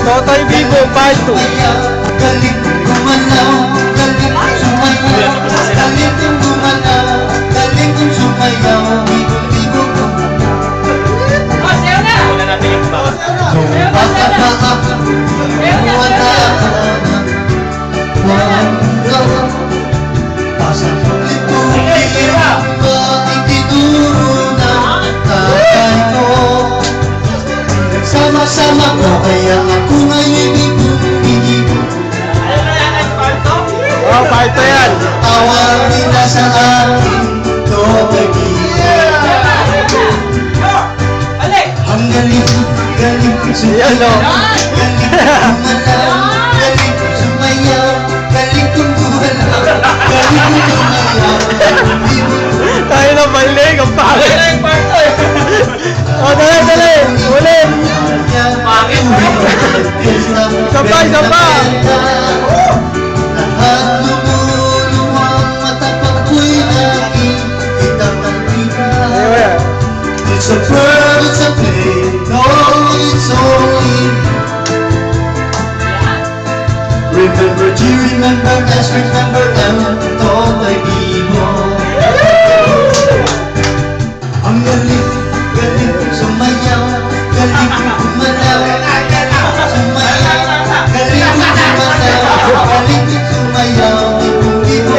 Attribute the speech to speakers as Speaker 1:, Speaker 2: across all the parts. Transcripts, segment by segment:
Speaker 1: Totoy Vivo, part 2.
Speaker 2: Galing gumalaw, galing sumayaw, galing kong gumalaw, galing kong sumayaw, bigo-bigo gumalaw.
Speaker 3: Wala natin yung bawat.
Speaker 2: Baka pa ako, wala ka na, wala. Pasang ito, bakit tinuro ng tatay ko? Sama-sama ko, kaya ako ngayon ibigo.
Speaker 1: Oh, part 2 yan.
Speaker 2: Tawagin na sa akin, Totoy Vivo. Ang galing, galing
Speaker 1: Yan, no?
Speaker 2: galing gumalaw, galing sumayaw, galing kong gumalaw, galing kong sumayaw.
Speaker 1: Tayo na balik, ang pangit. Oh, dali. Ulit. Sabay.
Speaker 2: Lahat lumuluwang mata pag ko'y nakikita ka. It's a bird, it's a plane, no, it's only. Remember G, remember S, remember M, Totoy Vivo. Ang galing, galing sumayaw, galing gumalaw, sumayaw, galing gumalaw, galing sumayaw, bigo-bigo.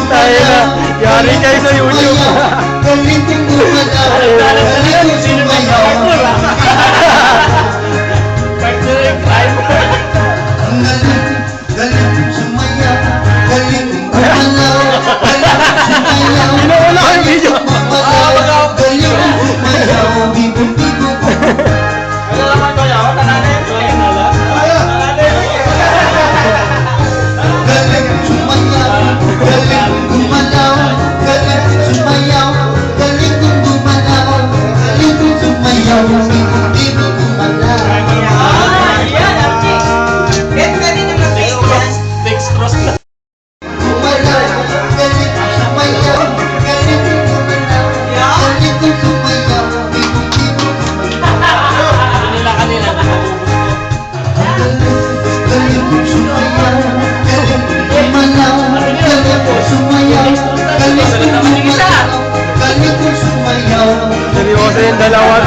Speaker 1: Tayo na. Yari kayo sa YouTube.
Speaker 2: Galing kong gumalaw, galing kong sumayaw. Ang galing kong sumayaw, galing kong gumalaw, galing kong sumayaw.
Speaker 1: Inuuna ko yung video.
Speaker 2: Galing kong sumayaw, bigo-bigo. Galing sumayaw, galing gumalaw, galing sumayaw, galing kong gumalaw, galing kong sumayaw, bigo-bigo gumalaw. Gumalaw, galing sumayaw, galing kong gumalaw, galing kong sumayaw, bigo-bigo gumalaw. Galing kong sumayaw, galing kong gumalaw, galing kong sumayaw, galing kong gumalaw, galing kong sumayaw.
Speaker 1: Seryoso yung dalawa